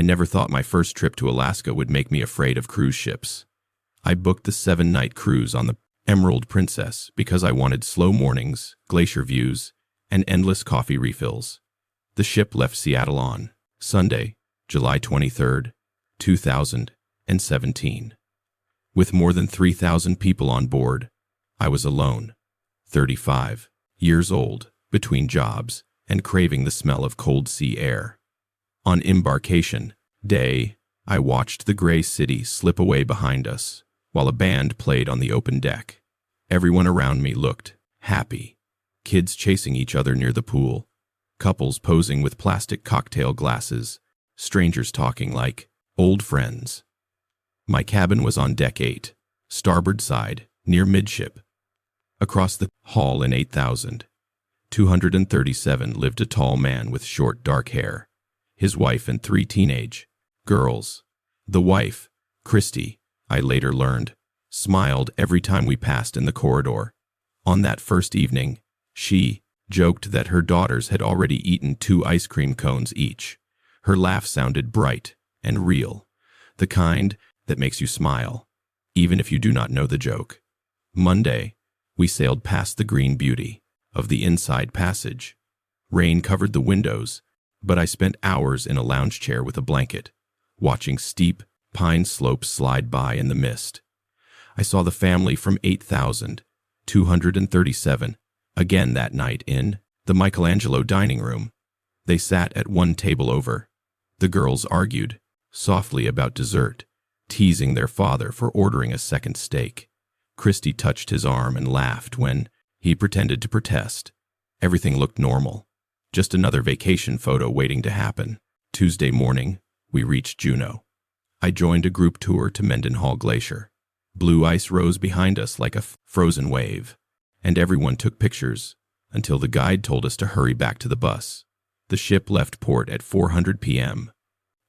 I never thought my first trip to Alaska would make me afraid of cruise ships. I booked the 7-night cruise on the Emerald Princess because I wanted slow mornings, glacier views, and endless coffee refills. The ship left Seattle on Sunday, July 23, 2017. With more than 3,000 people on board, I was alone, 35 years old, between jobs, and craving the smell of cold sea air. On embarkation day, I watched the gray city slip away behind us, while a band played on the open deck. Everyone around me looked happy. Kids chasing each other near the pool, couples posing with plastic cocktail glasses, strangers talking like old friends. My cabin was on deck 8, starboard side, near midship. Across the hall in 8,237 lived a tall man with short dark hair, his wife and 3 teenage girls. The wife, Christy, I later learned, smiled every time we passed in the corridor. On that first evening, she joked that her daughters had already eaten 2 ice cream cones each. Her laugh sounded bright and real, the kind that makes you smile, even if you do not know the joke. Monday, we sailed past the green beauty of the inside passage. Rain covered the windows, but I spent hours in a lounge chair with a blanket, watching steep pine slopes slide by in the mist. I saw the family from 8,237 again that night in the Michelangelo dining room. They sat at one table over. The girls argued softly about dessert, teasing their father for ordering a second steak. Christy touched his arm and laughed when he pretended to protest. Everything looked normal, just another vacation photo waiting to happen. Tuesday morning, we reached Juneau. I joined a group tour to Mendenhall Glacier. Blue ice rose behind us like a frozen wave, and everyone took pictures until the guide told us to hurry back to the bus. The ship left port at 4:00 p.m.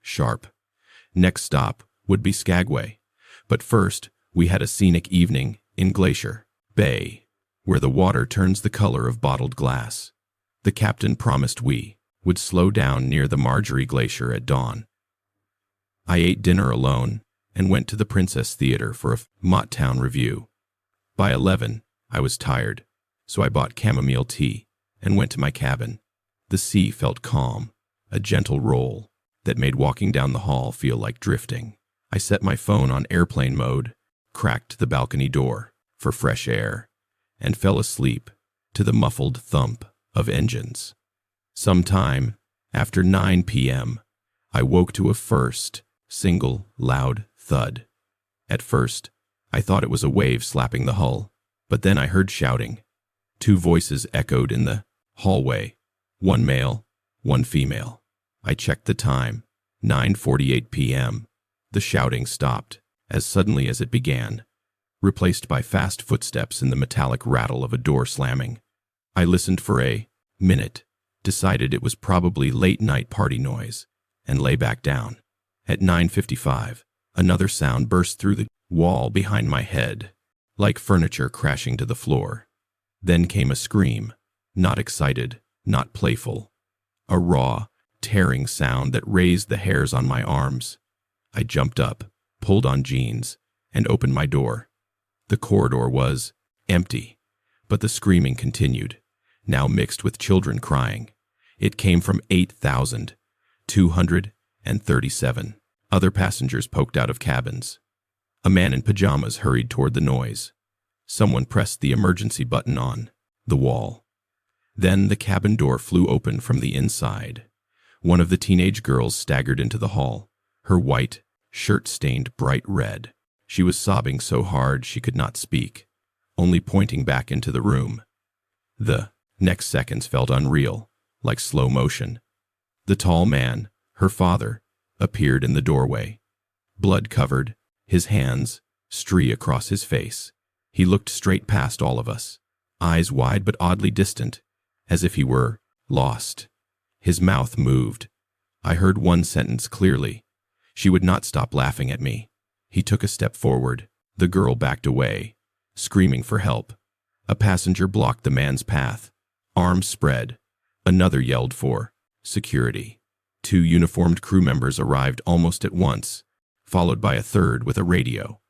sharp. Next stop would be Skagway, but first we had a scenic evening in Glacier Bay, where the water turns the color of bottled glass. The captain promised we would slow down near the Marjorie Glacier at dawn. I ate dinner alone and went to the Princess Theater for a Motown review. By 11, I was tired, so I bought chamomile tea and went to my cabin. The sea felt calm, a gentle roll that made walking down the hall feel like drifting. I set my phone on airplane mode, cracked the balcony door for fresh air, and fell asleep to the muffled thump of engines. Sometime after 9 p.m., I woke to a first, single, loud thud. At first, I thought it was a wave slapping the hull, but then I heard shouting. 2 voices echoed in the hallway, one male, one female. I checked the time, 9:48 p.m. The shouting stopped as suddenly as it began, replaced by fast footsteps and the metallic rattle of a door slamming. I listened for a minute, decided it was probably late-night party noise, and lay back down. At 9:55, another sound burst through the wall behind my head, like furniture crashing to the floor. Then came a scream, not excited, not playful. A raw, tearing sound that raised the hairs on my arms. I jumped up, pulled on jeans, and opened my door. The corridor was empty, but the screaming continued, now mixed with children crying. It came from 8,237. Other passengers poked out of cabins. A man in pajamas hurried toward the noise. Someone pressed the emergency button on the wall. Then the cabin door flew open from the inside. One of the teenage girls staggered into the hall, her white shirt stained bright red. She was sobbing so hard she could not speak, only pointing back into the room. The next seconds felt unreal, like slow motion. The tall man, her father, appeared in the doorway. Blood-covered, his hands streak across his face. He looked straight past all of us, eyes wide but oddly distant, as if he were lost. His mouth moved. I heard one sentence clearly. She would not stop laughing at me. He took a step forward. The girl backed away, screaming for help. A passenger blocked the man's path. Arms spread. Another yelled for security. 2 uniformed crew members arrived almost at once, followed by a third with a radio.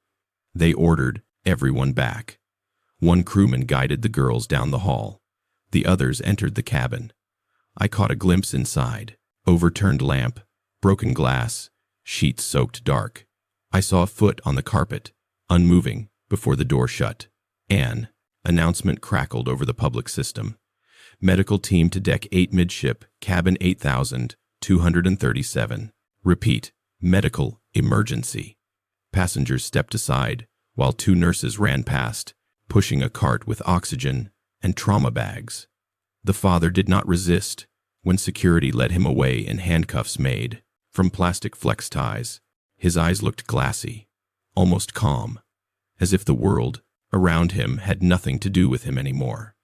They ordered everyone back. One crewman guided the girls down the hall. The others entered the cabin. I caught a glimpse inside. Overturned lamp, broken glass, sheets soaked dark. I saw a foot on the carpet, unmoving, before the door shut. An announcement crackled over the public system. Medical team to deck 8 midship, cabin 8237. Repeat, medical emergency. Passengers stepped aside, while 2 nurses ran past, pushing a cart with oxygen and trauma bags. The father did not resist when security led him away in handcuffs made from plastic flex ties. His eyes looked glassy, almost calm, as if the world around him had nothing to do with him anymore.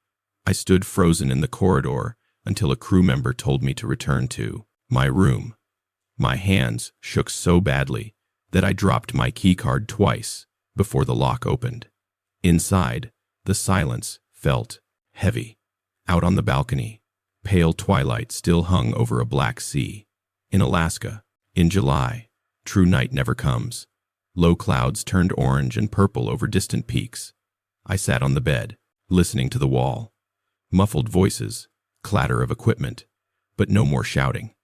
I stood frozen in the corridor until a crew member told me to return to my room. My hands shook so badly that I dropped my keycard twice before the lock opened. Inside, the silence felt heavy. Out on the balcony, pale twilight still hung over a black sea. In Alaska, in July, true night never comes. Low clouds turned orange and purple over distant peaks. I sat on the bed, listening to the wall. Muffled voices, clatter of equipment, but no more shouting.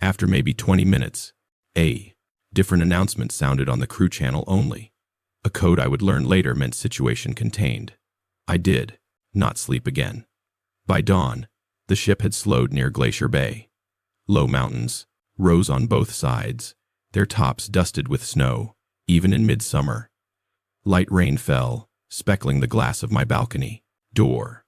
After maybe 20 minutes, a different announcement sounded on the crew channel only. A code I would learn later meant situation contained. I did not sleep again. By dawn, the ship had slowed near Glacier Bay. Low mountains rose on both sides, their tops dusted with snow, even in midsummer. Light rain fell, speckling the glass of my balcony door.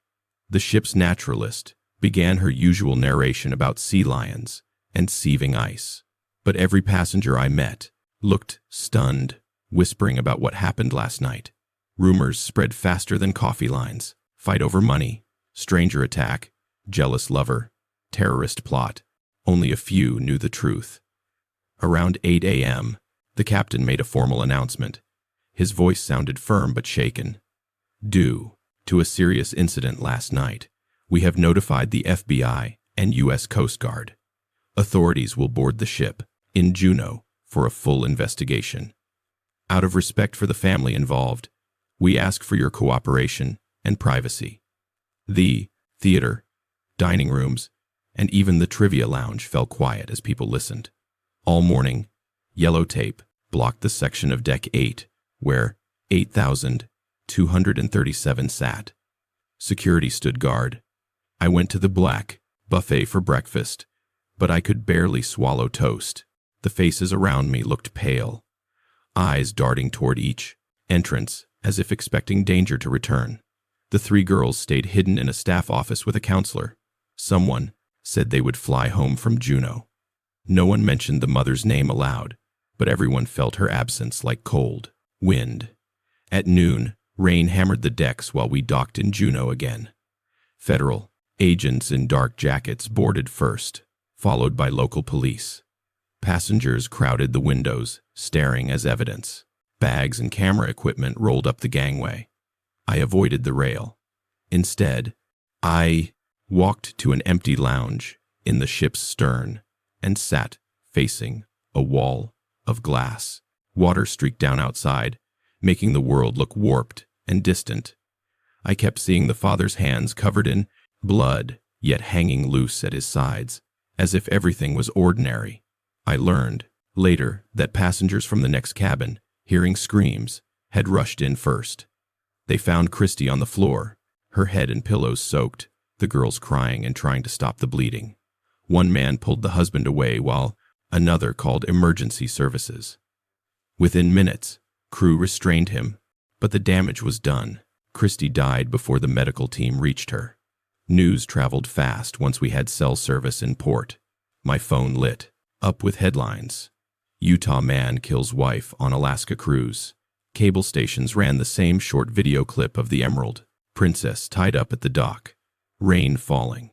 The ship's naturalist began her usual narration about sea lions and seething ice. But every passenger I met looked stunned, whispering about what happened last night. Rumors spread faster than coffee lines. Fight over money, stranger attack, jealous lover, terrorist plot. Only a few knew the truth. Around 8 a.m., the captain made a formal announcement. His voice sounded firm but shaken. Due to a serious incident last night, we have notified the FBI and U.S. Coast Guard. Authorities will board the ship in Juneau for a full investigation. Out of respect for the family involved, we ask for your cooperation and privacy. The theater, dining rooms, and even the trivia lounge fell quiet as people listened. All morning, yellow tape blocked the section of Deck 8 where 8,237 sat. Security stood guard. I went to the black buffet for breakfast, but I could barely swallow toast. The faces around me looked pale, eyes darting toward each entrance as if expecting danger to return. The 3 girls stayed hidden in a staff office with a counselor. Someone said they would fly home from Juneau. No one mentioned the mother's name aloud, but everyone felt her absence like cold wind. At noon, rain hammered the decks while we docked in Juneau again. Federal agents in dark jackets boarded first, followed by local police. Passengers crowded the windows, staring as evidence. Bags and camera equipment rolled up the gangway. I avoided the rail. Instead, I walked to an empty lounge in the ship's stern and sat facing a wall of glass. Water streaked down outside, making the world look warped and distant. I kept seeing the father's hands covered in blood, yet hanging loose at his sides, as if everything was ordinary. I learned later that passengers from the next cabin, hearing screams, had rushed in first. They found Christy on the floor, her head and pillows soaked, the girls crying and trying to stop the bleeding. One man pulled the husband away while another called emergency services. Within minutes, crew restrained him, but the damage was done. Christy died before the medical team reached her. News traveled fast once we had cell service in port. My phone lit up with headlines. Utah man kills wife on Alaska cruise. Cable stations ran the same short video clip of the Emerald Princess tied up at the dock. Rain falling.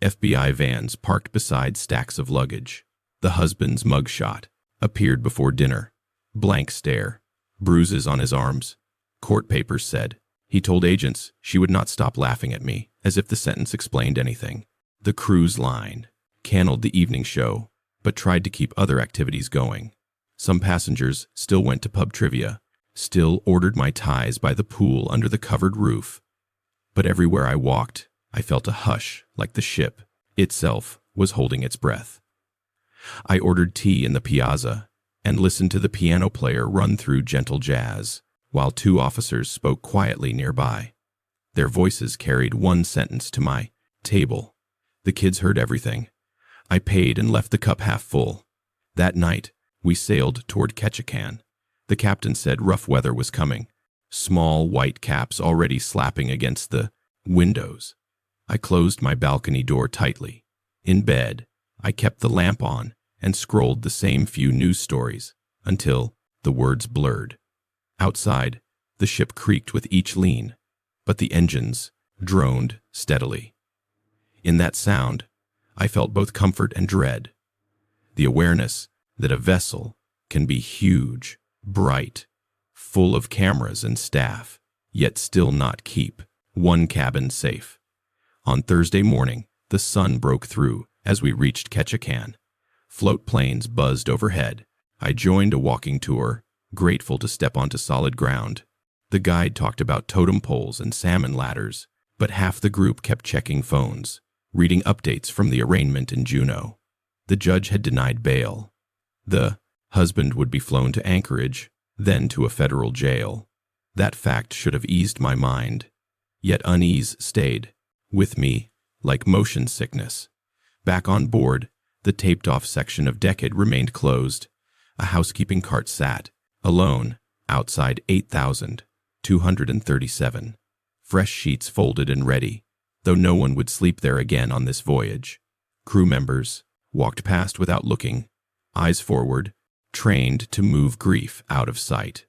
FBI vans parked beside stacks of luggage. The husband's mugshot appeared before dinner. Blank stare. Bruises on his arms. Court papers said. He told agents she would not stop laughing at me, as if the sentence explained anything. The cruise line canceled the evening show. but tried to keep other activities going. Some passengers still went to pub trivia, still ordered mai tais by the pool under the covered roof. But everywhere I walked, I felt a hush, like the ship itself was holding its breath. I ordered tea in the piazza and listened to the piano player run through gentle jazz, while two officers spoke quietly nearby. Their voices carried one sentence to my table. The kids heard everything. I paid and left the cup half full. That night, we sailed toward Ketchikan. The captain said rough weather was coming, small white caps already slapping against the windows. I closed my balcony door tightly. In bed, I kept the lamp on and scrolled the same few news stories until the words blurred. Outside, the ship creaked with each lean, but the engines droned steadily. In that sound, I felt both comfort and dread. The awareness that a vessel can be huge, bright, full of cameras and staff, yet still not keep one cabin safe. On Thursday morning, the sun broke through as we reached Ketchikan. Float planes buzzed overhead. I joined a walking tour, grateful to step onto solid ground. The guide talked about totem poles and salmon ladders, but half the group kept checking phones, reading updates from the arraignment in Juneau. The judge had denied bail. The husband would be flown to Anchorage, then to a federal jail. That fact should have eased my mind. Yet unease stayed with me like motion sickness. Back on board, the taped-off section of deckhead remained closed. A housekeeping cart sat, alone, outside 8,237. Fresh sheets folded and ready, though no one would sleep there again on this voyage. Crew members walked past without looking, eyes forward, trained to move grief out of sight.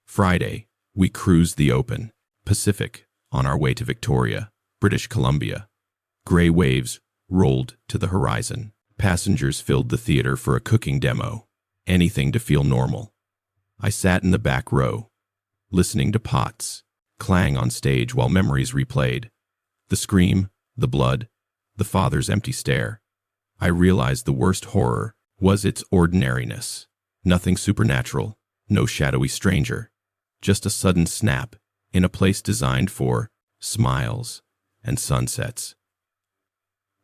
Friday, we cruised the open Pacific on our way to Victoria, British Columbia. Gray waves rolled to the horizon. Passengers filled the theater for a cooking demo, anything to feel normal. I sat in the back row, listening to pots clang on stage while memories replayed. The scream, the blood, the father's empty stare. I realized the worst horror was its ordinariness. Nothing supernatural, no shadowy stranger, just a sudden snap in a place designed for smiles and sunsets.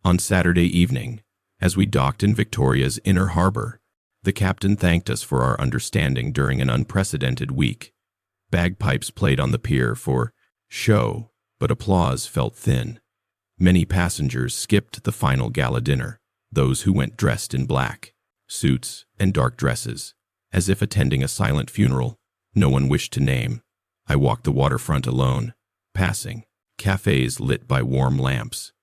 On Saturday evening, as we docked in Victoria's inner harbor, the captain thanked us for our understanding during an unprecedented week. Bagpipes played on the pier for show, but applause felt thin. Many passengers skipped the final gala dinner, those who went dressed in black, suits and dark dresses, as if attending a silent funeral no one wished to name. I walked the waterfront alone, passing cafes lit by warm lamps.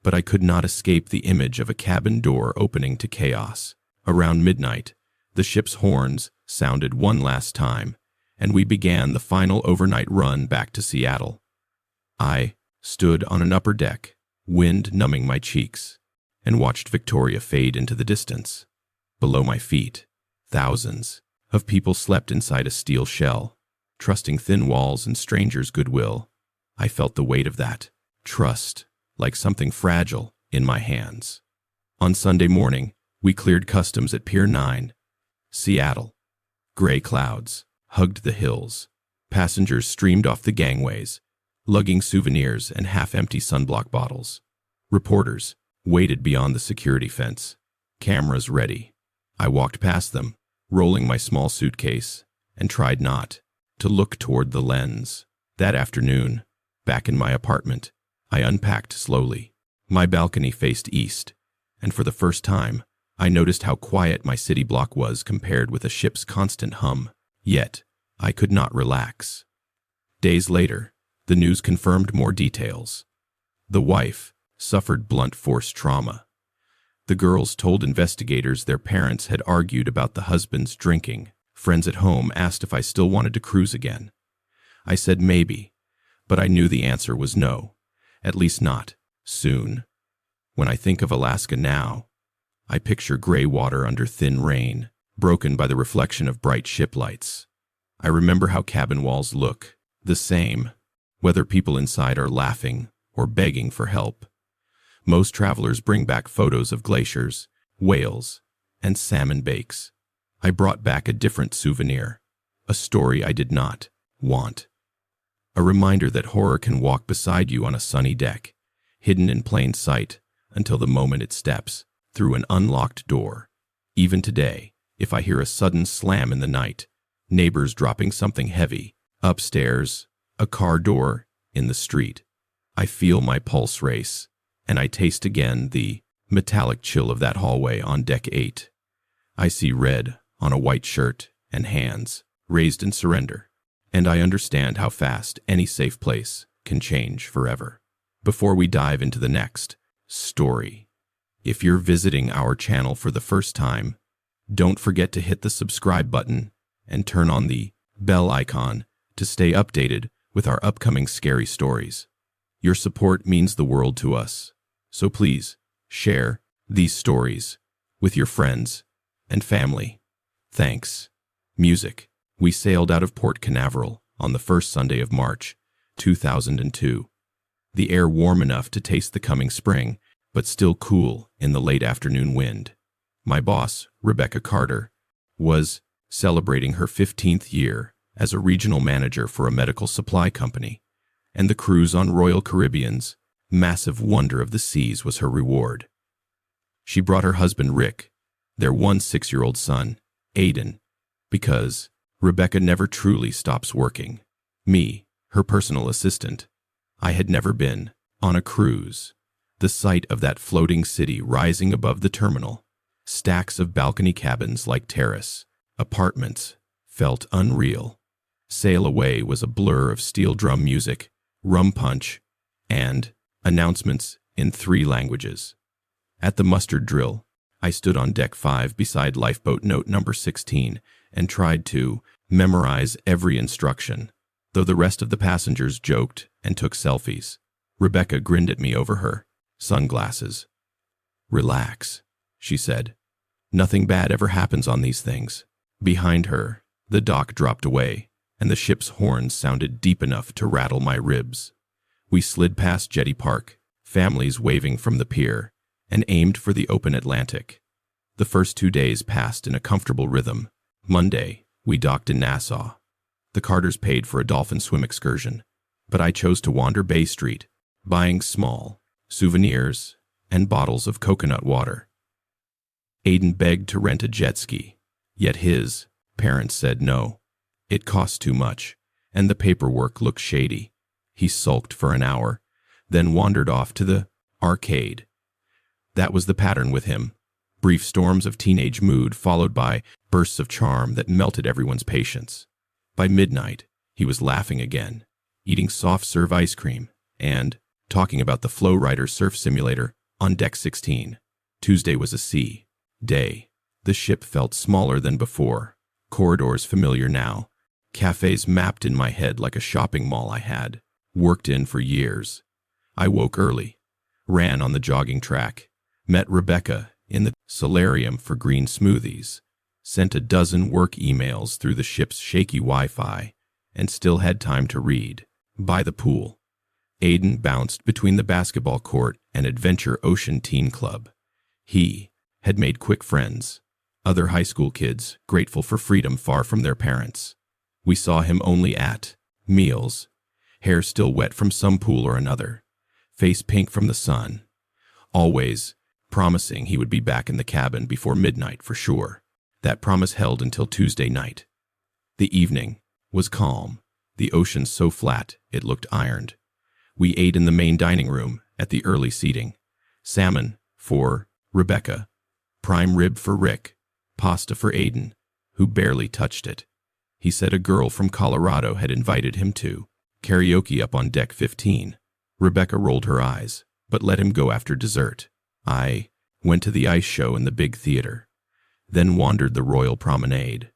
But I could not escape the image of a cabin door opening to chaos. Around midnight, the ship's horns sounded one last time, and we began the final overnight run back to Seattle. I stood on an upper deck, wind numbing my cheeks, and watched Victoria fade into the distance. Below my feet, thousands of people slept inside a steel shell, trusting thin walls and strangers' goodwill. I felt the weight of that trust, like something fragile, in my hands. On Sunday morning, we cleared customs at Pier 9, Seattle. Gray clouds hugged the hills. Passengers streamed off the gangways, lugging souvenirs and half-empty sunblock bottles. Reporters waited beyond the security fence, cameras ready. I walked past them, rolling my small suitcase, and tried not to look toward the lens. That afternoon, back in my apartment, I unpacked slowly. My balcony faced east, and for the first time, I noticed how quiet my city block was compared with a ship's constant hum. Yet, I could not relax. Days later, the news confirmed more details. The wife suffered blunt force trauma. The girls told investigators their parents had argued about the husband's drinking. Friends at home asked if I still wanted to cruise again. I said maybe, but I knew the answer was no, at least not soon. When I think of Alaska now, I picture gray water under thin rain, broken by the reflection of bright ship lights. I remember how cabin walls look, the same, whether people inside are laughing or begging for help. Most travelers bring back photos of glaciers, whales, and salmon bakes. I brought back a different souvenir, a story I did not want. A reminder that horror can walk beside you on a sunny deck, hidden in plain sight until the moment it steps through an unlocked door. Even today, if I hear a sudden slam in the night, neighbors dropping something heavy, upstairs, a car door in the street, I feel my pulse race, and I taste again the metallic chill of that hallway on deck 8. I see red on a white shirt and hands raised in surrender, and I understand how fast any safe place can change forever. Before we dive into the next story, if you're visiting our channel for the first time, don't forget to hit the subscribe button and turn on the bell icon to stay updated with our upcoming scary stories. Your support means the world to us, so please share these stories with your friends and family. Thanks. Music. We sailed out of Port Canaveral on the first Sunday of March, 2002. The air warm enough to taste the coming spring, but still cool in the late afternoon wind. My boss, Rebecca Carter, was celebrating her 15th year as a regional manager for a medical supply company, and the cruise on Royal Caribbean's massive wonder of the seas was her reward. She brought her husband Rick, their 6-year-old son, Aiden, because Rebecca never truly stops working. Me, her personal assistant. I had never been on a cruise. The sight of that floating city rising above the terminal, stacks of balcony cabins like terrace apartments, felt unreal. Sail away was a blur of steel drum music, rum punch, and announcements in 3 languages. At the mustard drill, I stood on deck 5 beside lifeboat note number 16 and tried to memorize every instruction, though the rest of the passengers joked and took selfies. Rebecca grinned at me over her sunglasses. "Relax," she said. "Nothing bad ever happens on these things." Behind her, the dock dropped away, and the ship's horns sounded deep enough to rattle my ribs. We slid past Jetty Park, families waving from the pier, and aimed for the open Atlantic. The first 2 days passed in a comfortable rhythm. Monday, we docked in Nassau. The Carters paid for a dolphin swim excursion, but I chose to wander Bay Street, buying small souvenirs and bottles of coconut water. Aiden begged to rent a jet ski, yet his parents said no. It cost too much, and the paperwork looked shady. He sulked for an hour, then wandered off to the arcade. That was the pattern with him. Brief storms of teenage mood followed by bursts of charm that melted everyone's patience. By midnight, he was laughing again, eating soft-serve ice cream, and talking about the Flow Rider surf simulator on deck 16. Tuesday was a sea day. The ship felt smaller than before, corridors familiar now, cafes mapped in my head like a shopping mall I had worked in for years. I woke early, ran on the jogging track, met Rebecca in the solarium for green smoothies, sent a dozen work emails through the ship's shaky Wi-Fi, and still had time to read. By the pool, Aiden bounced between the basketball court and Adventure Ocean Teen Club. He had made quick friends, other high school kids grateful for freedom far from their parents. We saw him only at meals, hair still wet from some pool or another, face pink from the sun, always promising he would be back in the cabin before midnight for sure. That promise held until Tuesday night. The evening was calm, the ocean so flat it looked ironed. We ate in the main dining room at the early seating. Salmon for Rebecca, prime rib for Rick, pasta for Aiden, who barely touched it. He said a girl from Colorado had invited him to karaoke up on deck 15. Rebecca rolled her eyes, but let him go after dessert. I went to the ice show in the big theater, then wandered the Royal Promenade,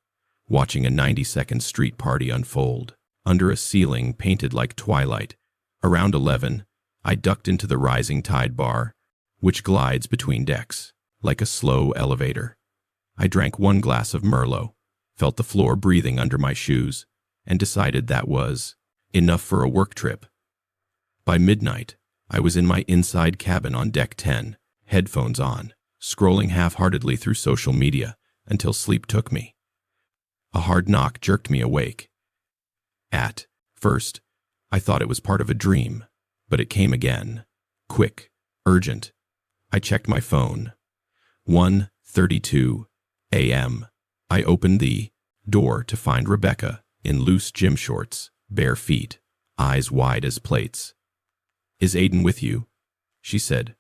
watching a 90-second street party unfold under a ceiling painted like twilight. Around 11, I ducked into the Rising Tide bar, which glides between decks like a slow elevator. I drank 1 glass of Merlot, felt the floor breathing under my shoes, and decided that was enough for a work trip. By midnight, I was in my inside cabin on deck 10, headphones on, scrolling half-heartedly through social media until sleep took me. A hard knock jerked me awake. At first, I thought it was part of a dream, but it came again. Quick, urgent. I checked my phone. 1:32 a.m. I opened the door to find Rebecca in loose gym shorts, bare feet, eyes wide as plates. "Is Aiden with you?" she said.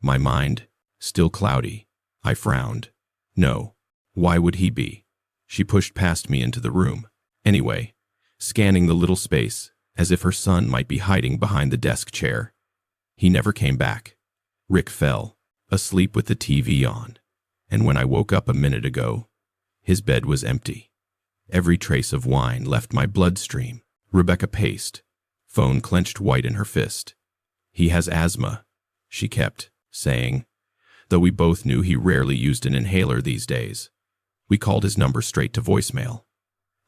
My mind, still cloudy, I frowned. No, why would he be? She pushed past me into the room. Anyway, scanning the little space, as if her son might be hiding behind the desk chair. He never came back. Rick fell, asleep with the TV on, and when I woke up a minute ago, his bed was empty. Every trace of wine left my bloodstream. Rebecca paced, phone clenched white in her fist. "He has asthma," she kept saying, though we both knew he rarely used an inhaler these days. We called his number straight to voicemail.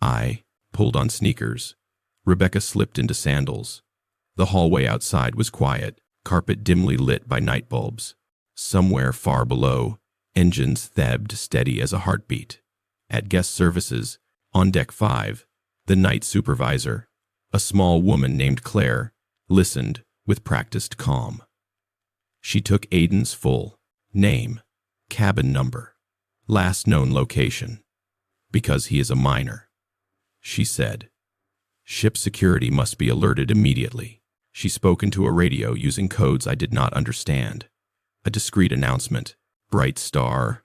I pulled on sneakers. Rebecca slipped into sandals. The hallway outside was quiet, carpet dimly lit by night bulbs. Somewhere far below, engines thabbed steady as a heartbeat. At guest services, on deck 5, the night supervisor, a small woman named Claire, listened with practiced calm. She took Aiden's full name, cabin number, last known location. "Because he is a minor," she said. "Ship security must be alerted immediately." She spoke into a radio using codes I did not understand. A discreet announcement, bright star,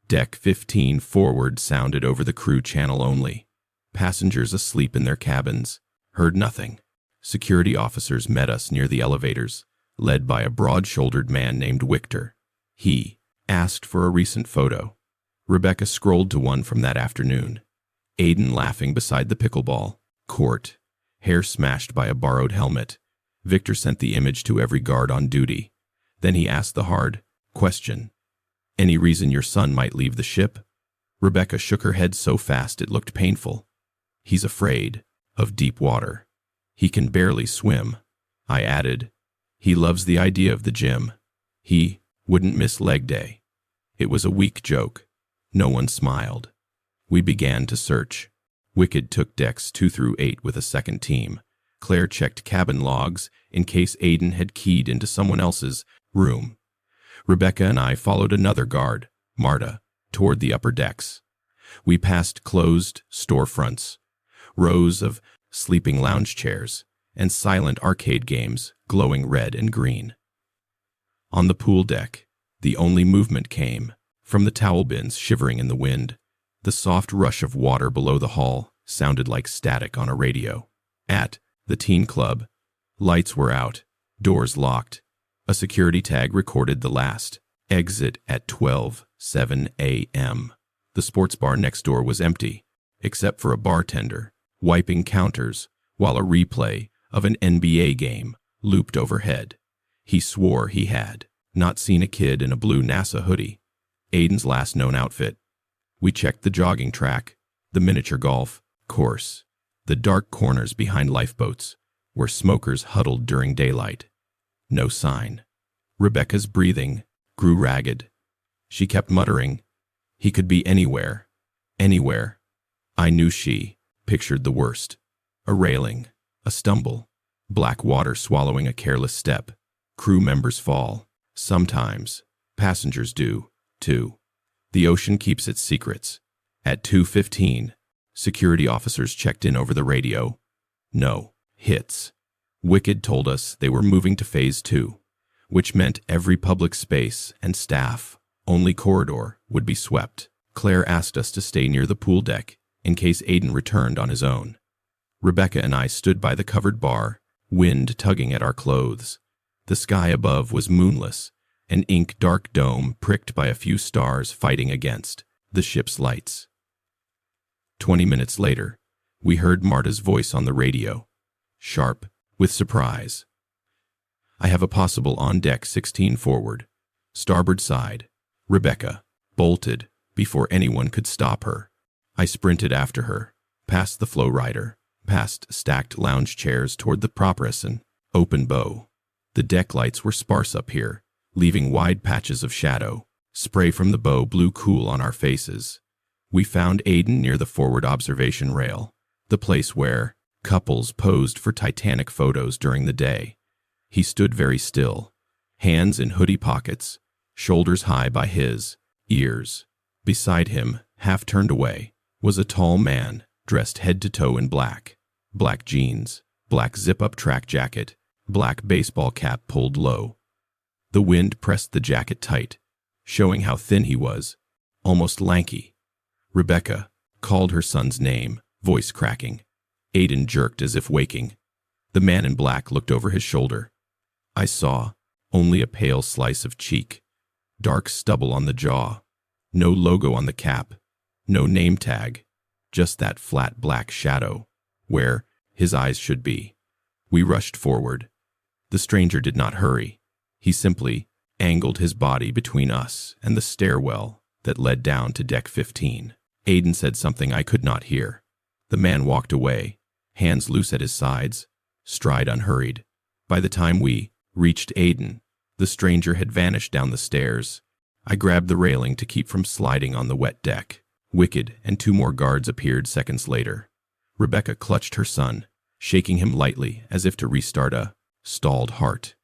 deck 15 forward sounded over the crew channel only. Passengers asleep in their cabins heard nothing. Security officers met us near the elevators, led by a broad-shouldered man named Victor. He asked for a recent photo. Rebecca scrolled to one from that afternoon. Aiden laughing beside the pickleball court, hair smashed by a borrowed helmet. Victor sent the image to every guard on duty. Then he asked the hard question. "Any reason your son might leave the ship?" Rebecca shook her head so fast it looked painful. "He's afraid of deep water. He can barely swim," I added. "He loves the idea of the gym. He wouldn't miss leg day." It was a weak joke. No one smiled. We began to search. Wicked took decks 2 through 8 with a second team. Claire checked cabin logs in case Aiden had keyed into someone else's room. Rebecca and I followed another guard, Marta, toward the upper decks. We passed closed storefronts, rows of sleeping lounge chairs, and silent arcade games glowing red and green. On the pool deck, the only movement came from the towel bins shivering in the wind. The soft rush of water below the hull sounded like static on a radio. At the teen club, lights were out, doors locked. A security tag recorded the last exit at 12:07 a.m. The sports bar next door was empty, except for a bartender wiping counters while a replay of an NBA game looped overhead. He swore he had not seen a kid in a blue NASA hoodie, Aiden's last known outfit. We checked the jogging track, the miniature golf course, the dark corners behind lifeboats where smokers huddled during daylight. No sign. Rebecca's breathing grew ragged. She kept muttering, "He could be anywhere, anywhere." I knew she pictured the worst. A railing, a stumble, black water swallowing a careless step. Crew members fall. Sometimes passengers do, too. The ocean keeps its secrets. At 2:15, security officers checked in over the radio. No hits. Wicked told us they were moving to Phase 2, which meant every public space and staff-only corridor would be swept. Claire asked us to stay near the pool deck in case Aiden returned on his own. Rebecca and I stood by the covered bar, wind tugging at our clothes. The sky above was moonless, an ink-dark dome pricked by a few stars fighting against the ship's lights. 20 minutes later, we heard Marta's voice on the radio, sharp with surprise. "I have a possible on deck 16 forward, starboard side." Rebecca bolted before anyone could stop her. I sprinted after her, past the flow rider, past stacked lounge chairs toward the propress and open bow. The deck lights were sparse up here, leaving wide patches of shadow. Spray from the bow blew cool on our faces. We found Aiden near the forward observation rail, the place where couples posed for Titanic photos during the day. He stood very still, hands in hoodie pockets, shoulders high by his ears. Beside him, half turned away, was a tall man, dressed head to toe in black. Black jeans, black zip-up track jacket, black baseball cap pulled low. The wind pressed the jacket tight, showing how thin he was, almost lanky. Rebecca called her son's name, voice cracking. Aiden jerked as if waking. The man in black looked over his shoulder. I saw only a pale slice of cheek, dark stubble on the jaw, no logo on the cap, no name tag, just that flat black shadow, where his eyes should be. We rushed forward. The stranger did not hurry. He simply angled his body between us and the stairwell that led down to deck 15. Aiden said something I could not hear. The man walked away, hands loose at his sides, stride unhurried. By the time we reached Aiden, the stranger had vanished down the stairs. I grabbed the railing to keep from sliding on the wet deck. Wicked and 2 more guards appeared seconds later. Rebecca clutched her son, shaking him lightly as if to restart a stalled heart.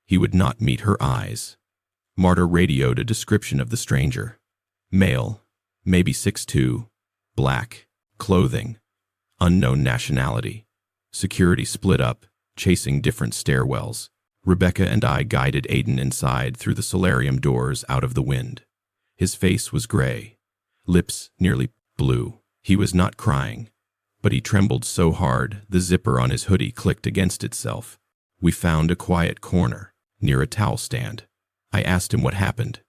He would not meet her eyes. Marta radioed a description of the stranger. Male, maybe 6'2", black, clothing, unknown nationality. Security split up, chasing different stairwells. Rebecca and I guided Aiden inside through the solarium doors out of the wind. His face was gray, lips nearly blue. He was not crying, but he trembled so hard the zipper on his hoodie clicked against itself. We found a quiet corner, near a towel stand. I asked him what happened.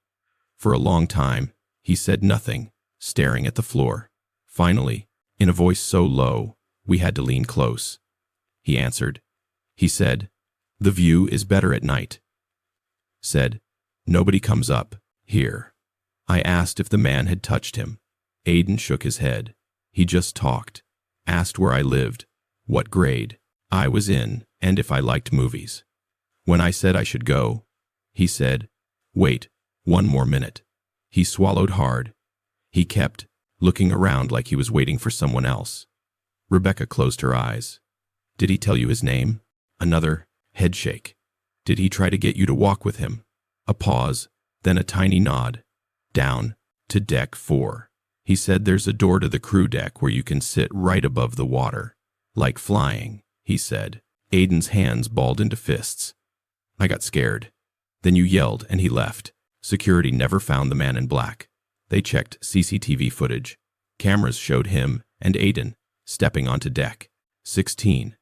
For a long time, he said nothing, staring at the floor. Finally, in a voice so low, we had to lean close. He answered. He said, "The view is better at night." Said, "Nobody comes up here." I asked if the man had touched him. Aiden shook his head. He just talked, asked where I lived, what grade I was in, and if I liked movies. When I said I should go, he said, "Wait, 1 more minute." He swallowed hard. He kept looking around like he was waiting for someone else. Rebecca closed her eyes. "Did he tell you his name?" Another head shake. "Did he try to get you to walk with him?" A pause, then a tiny nod. "Down to deck 4. He said there's a door to the crew deck where you can sit right above the water. Like flying," he said. Aiden's hands balled into fists. I got scared. "Then you yelled and he left." Security never found the man in black. They checked CCTV footage. Cameras showed him and Aiden stepping onto deck 16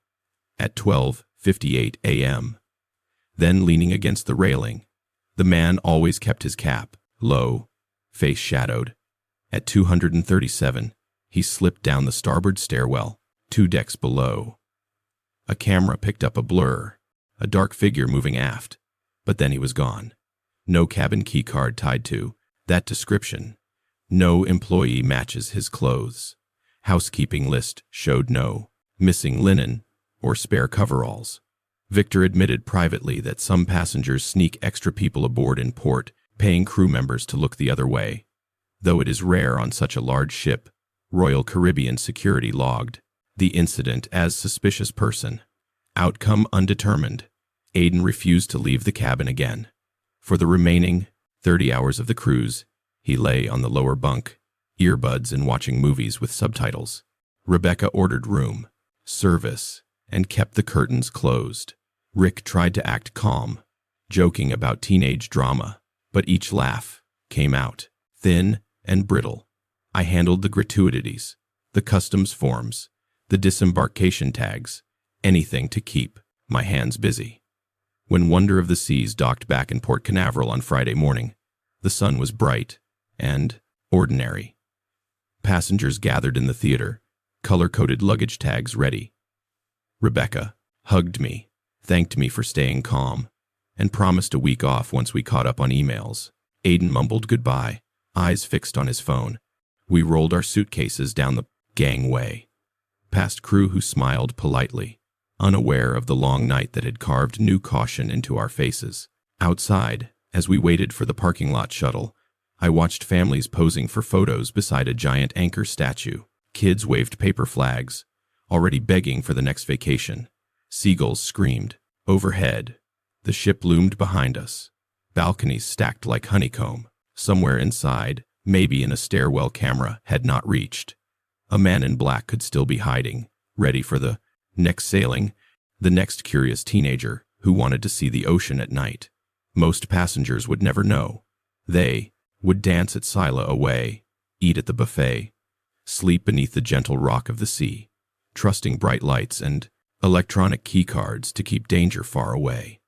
at 12:58 a.m. Then leaning against the railing. The man always kept his cap low, face shadowed. At 237, he slipped down the starboard stairwell, 2 decks below. A camera picked up a blur, a dark figure moving aft, but then he was gone. No cabin key card tied to that description. No employee matches his clothes. Housekeeping list showed no missing linen or spare coveralls. Victor admitted privately that some passengers sneak extra people aboard in port, paying crew members to look the other way. Though it is rare on such a large ship, Royal Caribbean security logged the incident as suspicious person. Outcome undetermined. Aiden refused to leave the cabin again. For the remaining 30 hours of the cruise, he lay on the lower bunk, earbuds and watching movies with subtitles. Rebecca ordered room service and kept the curtains closed. Rick tried to act calm, joking about teenage drama, but each laugh came out thin and brittle. I handled the gratuities, the customs forms, the disembarkation tags, anything to keep my hands busy. When Wonder of the Seas docked back in Port Canaveral on Friday morning, the sun was bright and ordinary. Passengers gathered in the theater, color-coded luggage tags ready. Rebecca hugged me, thanked me for staying calm, and promised a week off once we caught up on emails. Aiden mumbled goodbye, eyes fixed on his phone. We rolled our suitcases down the gangway, past crew who smiled politely, unaware of the long night that had carved new caution into our faces. Outside, As we waited for the parking lot shuttle, I watched families posing for photos beside a giant anchor statue. Kids waved paper flags, already begging for the next vacation. Seagulls screamed. Overhead, the ship loomed behind us, balconies stacked like honeycomb. Somewhere inside, maybe in a stairwell camera had not reached, a man in black could still be hiding, ready for the next sailing, the next curious teenager who wanted to see the ocean at night. Most passengers would never know. They would dance at Sila away, eat at the buffet, sleep beneath the gentle rock of the sea, trusting bright lights and electronic keycards to keep danger far away.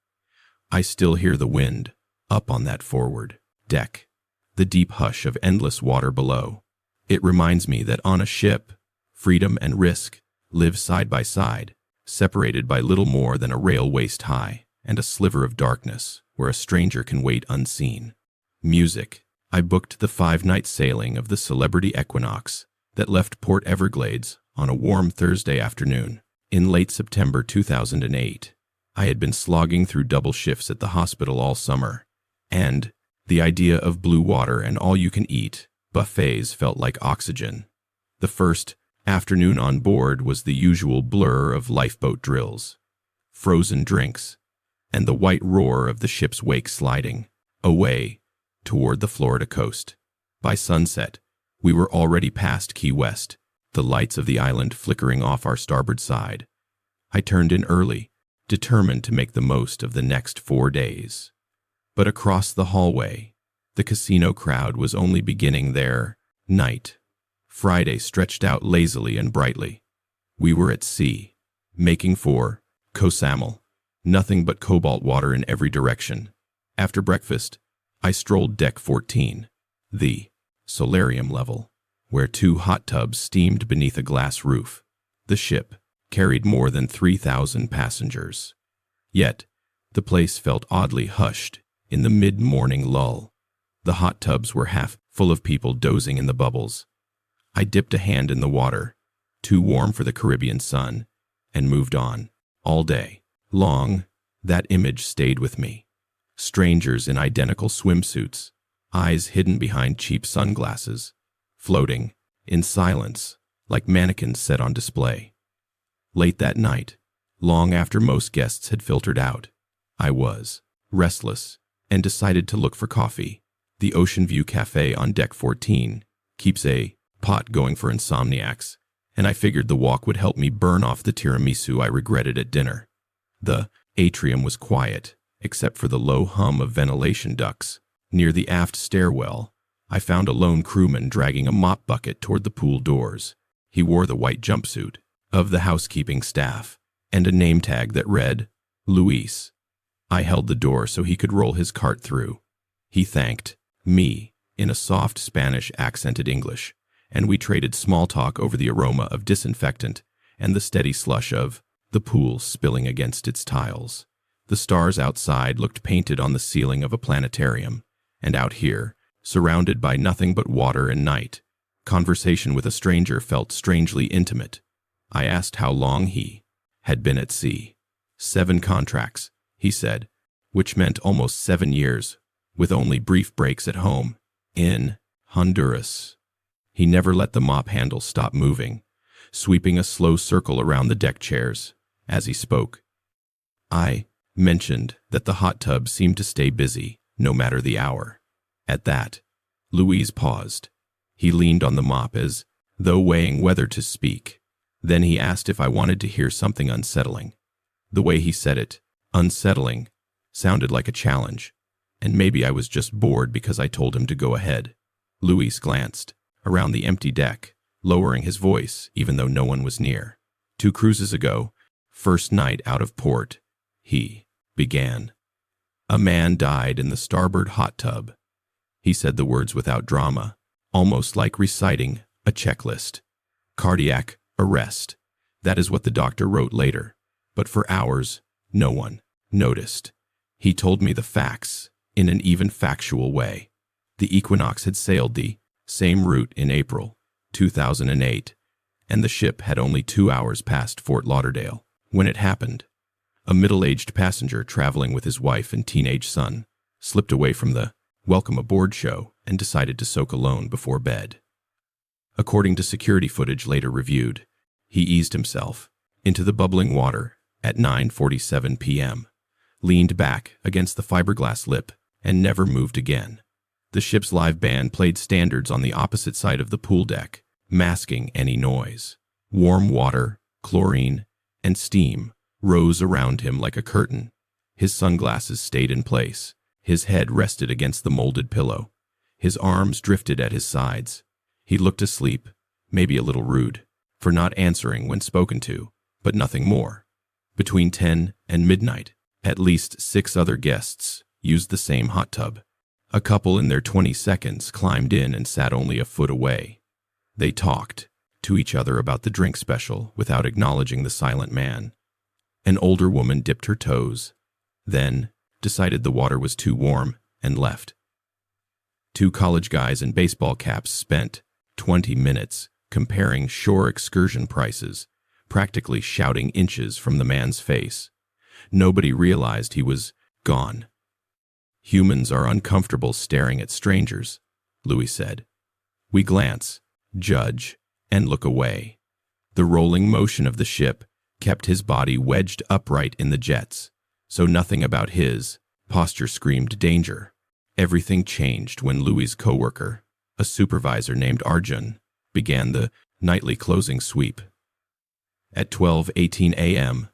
I still hear the wind up on that forward deck, the deep hush of endless water below. It reminds me that on a ship, freedom and risk live side by side, separated by little more than a rail waist high and a sliver of darkness where a stranger can wait unseen. Music. I booked the 5-night sailing of the Celebrity Equinox that left Port Everglades on a warm Thursday afternoon. In late September 2008, I had been slogging through double shifts at the hospital all summer, and the idea of blue water and all-you-can-eat buffets felt like oxygen. The first afternoon on board was the usual blur of lifeboat drills, frozen drinks, and the white roar of the ship's wake sliding away toward the Florida coast. By sunset, we were already past Key West, the lights of the island flickering off our starboard side. I turned in early, determined to make the most of the next 4 days. But across the hallway, the casino crowd was only beginning their night. Friday stretched out lazily and brightly. We were at sea, making for Koh Samui, nothing but cobalt water in every direction. After breakfast, I strolled deck 14, the solarium level, where 2 hot tubs steamed beneath a glass roof. The ship carried more than 3,000 passengers. Yet, the place felt oddly hushed in the mid-morning lull. The hot tubs were half full of people dozing in the bubbles. I dipped a hand in the water, too warm for the Caribbean sun, and moved on. All day long, that image stayed with me. Strangers in identical swimsuits, eyes hidden behind cheap sunglasses, floating in silence like mannequins set on display. Late that night, long after most guests had filtered out, I was restless and decided to look for coffee. The Ocean View Cafe on deck 14 keeps a pot going for insomniacs, and I figured the walk would help me burn off the tiramisu I regretted at dinner. The atrium was quiet, except for the low hum of ventilation ducts. Near the aft stairwell, I found a lone crewman dragging a mop bucket toward the pool doors. He wore the white jumpsuit of the housekeeping staff and a name tag that read, Luis. I held the door so he could roll his cart through. He thanked me in a soft Spanish-accented English, and we traded small talk over the aroma of disinfectant and the steady slush of the pool spilling against its tiles. The stars outside looked painted on the ceiling of a planetarium, and out here, surrounded by nothing but water and night, conversation with a stranger felt strangely intimate. I asked how long he had been at sea. 7 contracts, he said, which meant almost 7 years, with only brief breaks at home, in Honduras. He never let the mop handle stop moving, sweeping a slow circle around the deck chairs as he spoke. I mentioned that the hot tub seemed to stay busy, no matter the hour. At that, Louise paused. He leaned on the mop as though weighing whether to speak. Then he asked if I wanted to hear something unsettling. The way he said it, unsettling, sounded like a challenge, and maybe I was just bored because I told him to go ahead. Louise glanced around the empty deck, lowering his voice even though no one was near. 2 cruises ago, first night out of port, he began. A man died in the starboard hot tub. He said the words without drama, almost like reciting a checklist. Cardiac arrest. That is what the doctor wrote later. But for hours, no one noticed. He told me the facts in an even factual way. The Equinox had sailed the same route in April 2008, and the ship had only 2 hours past Fort Lauderdale when it happened. A middle-aged passenger traveling with his wife and teenage son slipped away from the welcome aboard show and decided to soak alone before bed. According to security footage later reviewed, he eased himself into the bubbling water at 9:47 p.m., leaned back against the fiberglass lip, and never moved again. The ship's live band played standards on the opposite side of the pool deck, masking any noise. Warm water, chlorine, and steam rose around him like a curtain. His sunglasses stayed in place. His head rested against the molded pillow. His arms drifted at his sides. He looked asleep, maybe a little rude, for not answering when spoken to, but nothing more. Between 10 and midnight, at least 6 other guests used the same hot tub. A couple in their 20s climbed in and sat only a foot away. They talked to each other about the drink special without acknowledging the silent man. An older woman dipped her toes, then decided the water was too warm and left. 2 college guys in baseball caps spent 20 minutes comparing shore excursion prices, practically shouting inches from the man's face. Nobody realized he was gone. "Humans are uncomfortable staring at strangers," Louis said. "We glance, judge, and look away." The rolling motion of the ship kept his body wedged upright in the jets, so nothing about his posture screamed danger. Everything changed when Louis's coworker, a supervisor named Arjun, began the nightly closing sweep. At 12:18 a.m.,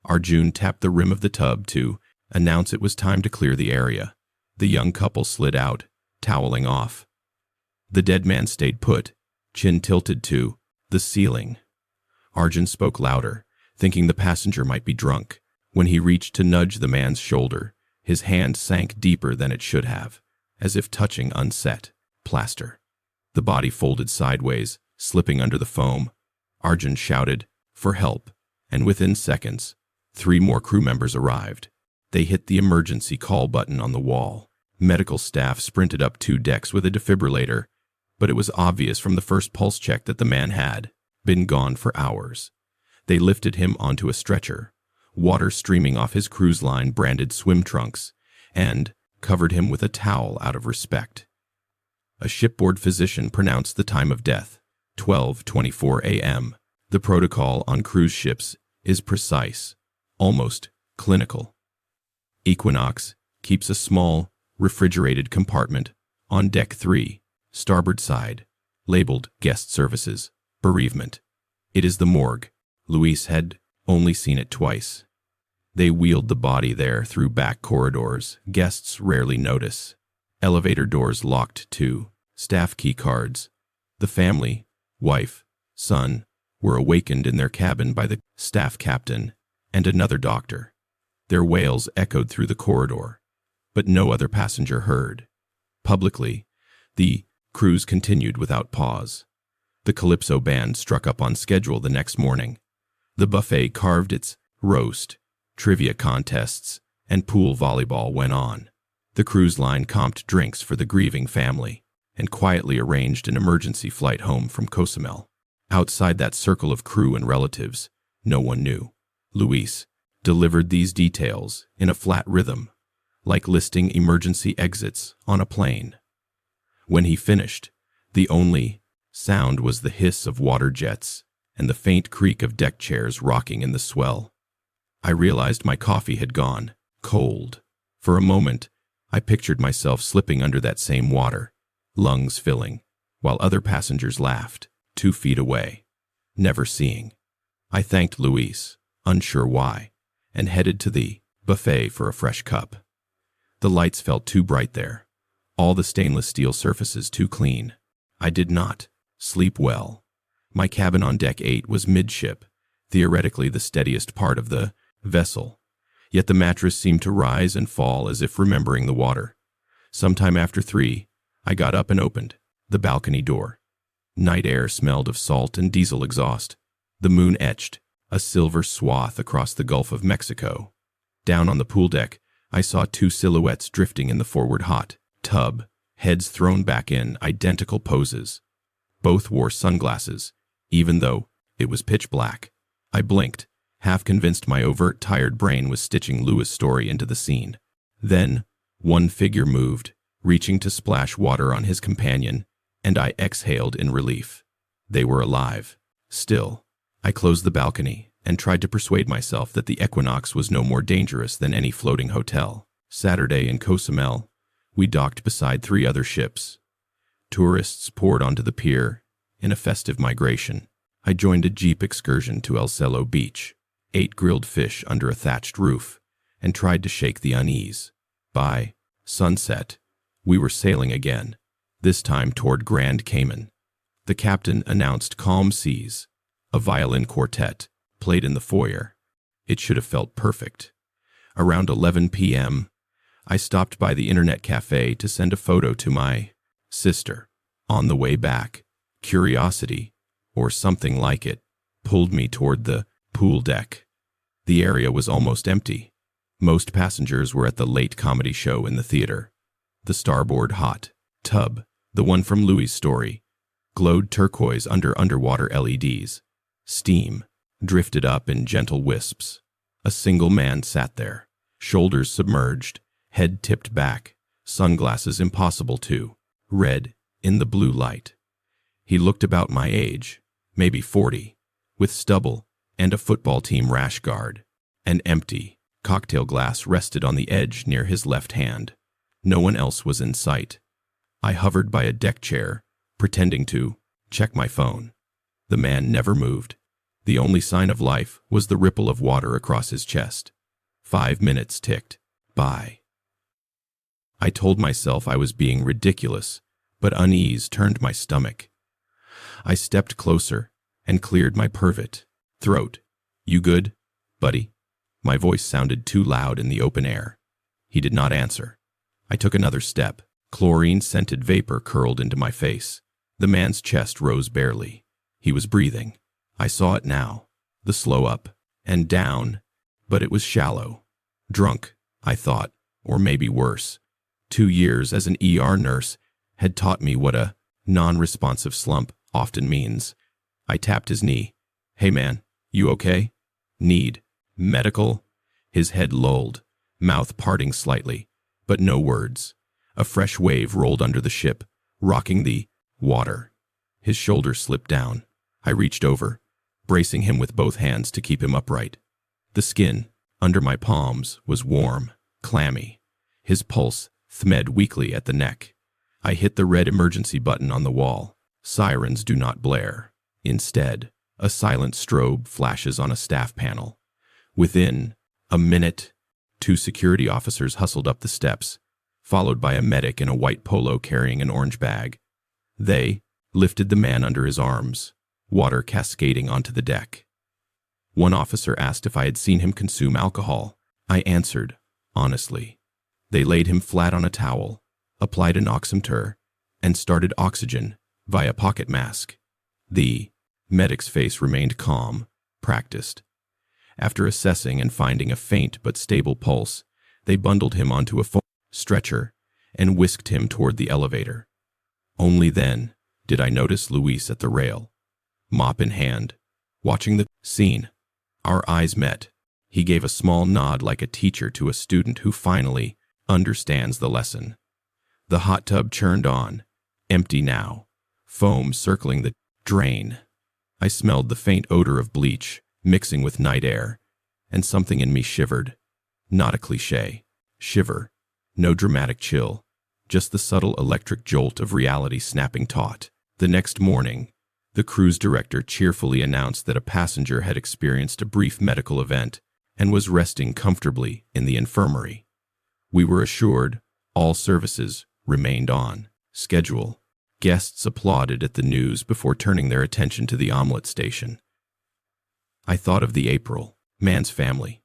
Arjun tapped the rim of the tub to announce it was time to clear the area. The young couple slid out, toweling off. The dead man stayed put, chin tilted to the ceiling. Arjun spoke louder, thinking the passenger might be drunk. When he reached to nudge the man's shoulder, his hand sank deeper than it should have, as if touching unset plaster. The body folded sideways, slipping under the foam. Arjun shouted for help, and within seconds, 3 more crew members arrived. They hit the emergency call button on the wall. Medical staff sprinted up 2 decks with a defibrillator, but it was obvious from the first pulse check that the man had been gone for hours. They lifted him onto a stretcher, water streaming off his cruise line branded swim trunks, and covered him with a towel out of respect. A shipboard physician pronounced the time of death, 12:24 a.m. The protocol on cruise ships is precise, almost clinical. Equinox keeps a small, refrigerated compartment on deck 3, starboard side, labeled Guest Services, Bereavement. It is the morgue. Louis had only seen it twice. They wheeled the body there through back corridors guests rarely notice. Elevator doors locked too, staff key cards. The family, wife, son, were awakened in their cabin by the staff captain and another doctor. Their wails echoed through the corridor, but no other passenger heard. Publicly, the cruise continued without pause. The Calypso band struck up on schedule the next morning. The buffet carved its roast, trivia contests, and pool volleyball went on. The cruise line comped drinks for the grieving family and quietly arranged an emergency flight home from Cozumel. Outside that circle of crew and relatives, no one knew. Luis delivered these details in a flat rhythm, like listing emergency exits on a plane. When he finished, the only sound was the hiss of water jets and the faint creak of deck chairs rocking in the swell. I realized my coffee had gone cold. For a moment, I pictured myself slipping under that same water, lungs filling, while other passengers laughed, 2 feet away, never seeing. I thanked Luis, unsure why, and headed to the buffet for a fresh cup. The lights felt too bright there, all the stainless steel surfaces too clean. I did not sleep well. My cabin on deck 8 was midship, theoretically the steadiest part of the vessel, yet the mattress seemed to rise and fall as if remembering the water. Sometime after 3, I got up and opened the balcony door. Night air smelled of salt and diesel exhaust. The moon etched a silver swath across the Gulf of Mexico. Down on the pool deck, I saw 2 silhouettes drifting in the forward hot tub, heads thrown back in identical poses. Both wore sunglasses, even though it was pitch black. I blinked, half convinced my overt tired brain was stitching Louis' story into the scene. Then, One figure moved, reaching to splash water on his companion, and I exhaled in relief. They were alive. Still, I closed the balcony and tried to persuade myself that the Equinox was no more dangerous than any floating hotel. Saturday in Cozumel, we docked beside 3 other ships. Tourists poured onto the pier in a festive migration. I joined a jeep excursion to El Celo Beach, ate grilled fish under a thatched roof, and tried to shake the unease. By sunset, we were sailing again, this time toward Grand Cayman. The captain announced calm seas. A violin quartet played in the foyer. It should have felt perfect. Around 11 p.m., I stopped by the internet cafe to send a photo to my sister. On the way back, curiosity, or something like it, pulled me toward the pool deck. The area was almost empty. Most passengers were at the late comedy show in the theater. The starboard hot tub, the one from Louis' story, glowed turquoise under underwater LEDs. Steam drifted up in gentle wisps. A single man sat there, shoulders submerged, head tipped back, sunglasses impossible to read in the blue light. He looked about my age, maybe 40, with stubble and a football team rash guard. An empty cocktail glass rested on the edge near his left hand. No one else was in sight. I hovered by a deck chair, pretending to check my phone. The man never moved. The only sign of life was the ripple of water across his chest. 5 minutes ticked by. I told myself I was being ridiculous, but unease turned my stomach. I stepped closer and cleared my pervit throat. "You good, buddy?" My voice sounded too loud in the open air. He did not answer. I took another step. Chlorine-scented vapor curled into my face. The man's chest rose barely. He was breathing. I saw it now. The slow up and down, but it was shallow. Drunk, I thought, or maybe worse. 2 years as an ER nurse had taught me what a non-responsive slump often means. I tapped his knee. "Hey man, you okay? Need medical?" His head lolled, mouth parting slightly, but no words. A fresh wave rolled under the ship, rocking the water. His shoulder slipped down. I reached over, bracing him with both hands to keep him upright. The skin under my palms was warm, clammy. His pulse thmed weakly at the neck. I hit the red emergency button on the wall. Sirens do not blare. Instead, a silent strobe flashes on a staff panel. Within a minute, 2 security officers hustled up the steps, followed by a medic in a white polo carrying an orange bag. They lifted the man under his arms, water cascading onto the deck. One officer asked if I had seen him consume alcohol. I answered, honestly. They laid him flat on a towel, applied an oximeter, and started oxygen via pocket mask. The medic's face remained calm, practiced. After assessing and finding a faint but stable pulse, they bundled him onto a foam stretcher and whisked him toward the elevator. Only then did I notice Luis at the rail, mop in hand, watching the scene. Our eyes met. He gave a small nod like a teacher to a student who finally understands the lesson. The hot tub churned on, empty now, foam circling the drain. I smelled the faint odor of bleach mixing with night air, and something in me shivered. Not a cliché. Shiver. No dramatic chill. Just the subtle electric jolt of reality snapping taut. The next morning, the cruise director cheerfully announced that a passenger had experienced a brief medical event and was resting comfortably in the infirmary. We were assured all services remained on schedule. Guests applauded at the news before turning their attention to the omelet station. I thought of the April man's family,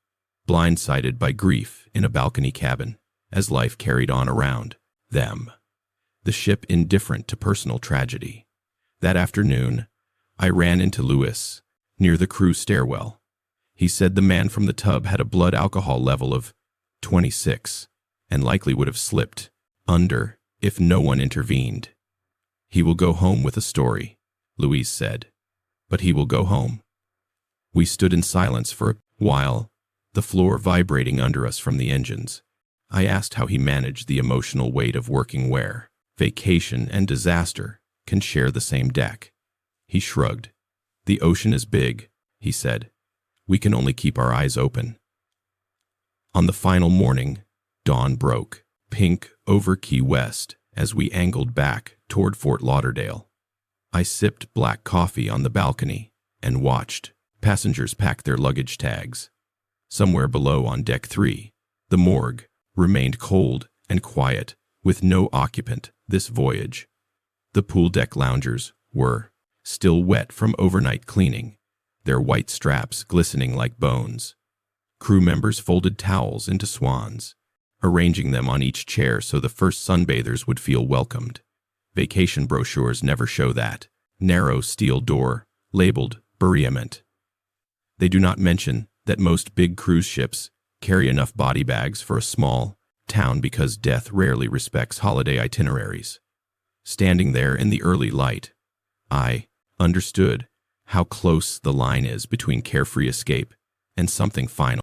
blindsided by grief in a balcony cabin as life carried on around them. The ship indifferent to personal tragedy. That afternoon, I ran into Luis near the crew stairwell. He said the man from the tub had a blood alcohol level of 26 and likely would have slipped under if no one intervened. He will go home with a story, Luis said, but he will go home. We stood in silence for a while, the floor vibrating under us from the engines. I asked how he managed the emotional weight of working where vacation and disaster can share the same deck. He shrugged. "The ocean is big," he said. "We can only keep our eyes open." On the final morning, dawn broke, pink over Key West, as we angled back toward Fort Lauderdale. I sipped black coffee on the balcony and watched passengers pack their luggage tags. Somewhere below on Deck 3, the morgue remained cold and quiet, with no occupant this voyage. The pool deck loungers were still wet from overnight cleaning, their white straps glistening like bones. Crew members folded towels into swans, arranging them on each chair so the first sunbathers would feel welcomed. Vacation brochures never show that narrow steel door labeled bereavement. They do not mention that most big cruise ships carry enough body bags for a small town because death rarely respects holiday itineraries. Standing there in the early light, I understood how close the line is between carefree escape and something final.